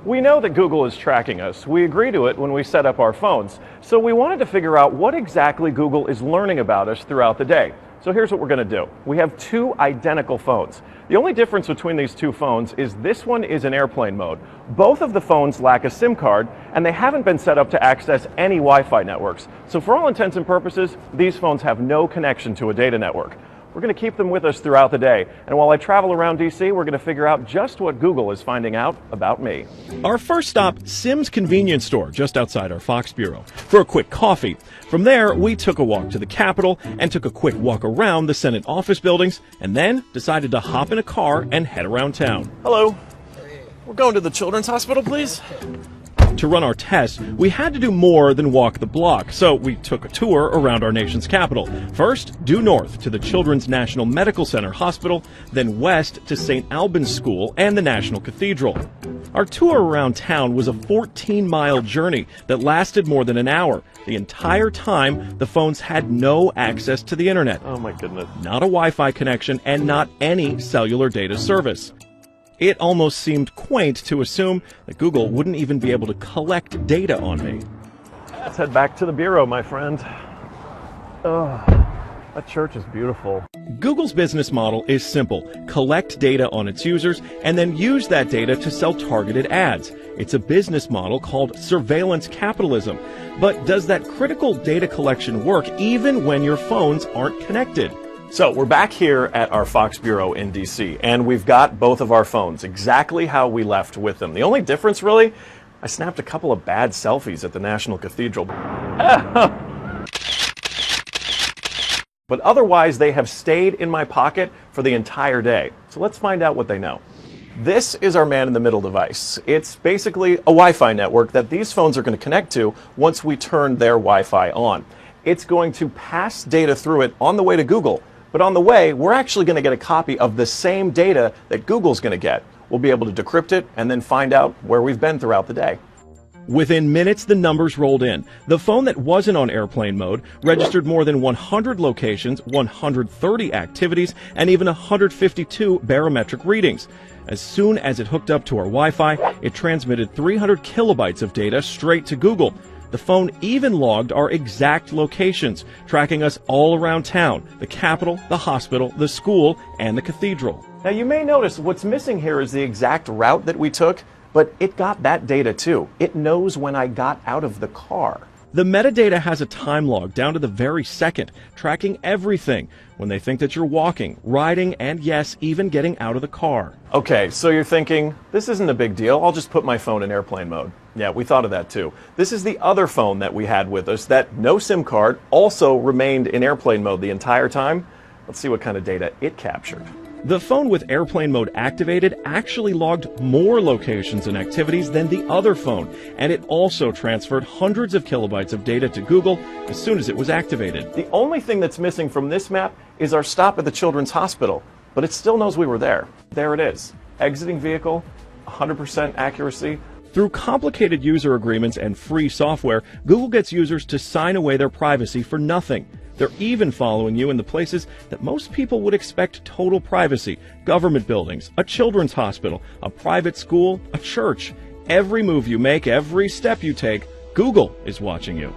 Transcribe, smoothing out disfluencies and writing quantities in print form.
We know that Google is tracking us. We agree to it when we set up our phones. So we wanted to figure out what exactly Google is learning about us throughout the day. So here's what we're going to do. We have two identical phones. The only difference between these two phones is this one is in airplane mode. Both of the phones lack a SIM card, and they haven't been set up to access any Wi-Fi networks. So for all intents and purposes, these phones have no connection to a data network. We're going to keep them with us throughout the day. And while I travel around DC, we're going to figure out just what Google is finding out about me. Our first stop, Sim's convenience store, just outside our Fox bureau, for a quick coffee. From there, we took a walk to the Capitol and took a quick walk around the Senate office buildings, and then decided to hop in a car and head around town. Hello. We're going to the Children's Hospital, please. To run our tests, we had to do more than walk the block, so we took a tour around our nation's capital. First, due north to the Children's National Medical Center Hospital, then west to St. Albans School and the National Cathedral. Our tour around town was a 14-mile journey that lasted more than an hour. The entire time, the phones had no access to the internet. Oh my goodness. Not a Wi-Fi connection and not any cellular data service. It almost seemed quaint to assume that Google wouldn't even be able to collect data on me. Let's head back to the bureau, my friend. That church is beautiful. Google's business model is simple. Collect data on its users and then use that data to sell targeted ads. It's a business model called surveillance capitalism. But does that critical data collection work even when your phones aren't connected? So we're back here at our Fox Bureau in DC, and we've got both of our phones exactly how we left with them. The only difference, really, I snapped a couple of bad selfies at the National Cathedral. But otherwise, they have stayed in my pocket for the entire day. So let's find out what they know. This is our man-in-the-middle device. It's basically a Wi-Fi network that these phones are going to connect to once we turn their Wi-Fi on. It's going to pass data through it on the way to Google. But on the way, we're actually going to get a copy of the same data that Google's going to get. We'll be able to decrypt it and then find out where we've been throughout the day. Within minutes, the numbers rolled in. The phone that wasn't on airplane mode registered more than 100 locations, 130 activities, and even 152 barometric readings. As soon as it hooked up to our Wi-Fi, it transmitted 300 kilobytes of data straight to Google. The phone even logged our exact locations, tracking us all around town, the Capitol, the hospital, the school, and the cathedral. Now you may notice what's missing here is the exact route that we took, but it got that data too. It knows when I got out of the car. The metadata has a time log down to the very second, tracking everything when they think that you're walking, riding, and yes, even getting out of the car. Okay, so you're thinking, this isn't a big deal. I'll just put my phone in airplane mode. Yeah, we thought of that too. This is the other phone that we had with us that no SIM card also remained in airplane mode the entire time. Let's see what kind of data it captured. The phone with airplane mode activated actually logged more locations and activities than the other phone, and it also transferred hundreds of kilobytes of data to Google as soon as it was activated. The only thing that's missing from this map is our stop at the Children's Hospital, but it still knows we were there. There it is. Exiting vehicle, 100% accuracy. Through complicated user agreements and free software, Google gets users to sign away their privacy for nothing. They're even following you in the places that most people would expect total privacy: government buildings, a children's hospital, a private school, a church. Every move you make, every step you take, Google is watching you.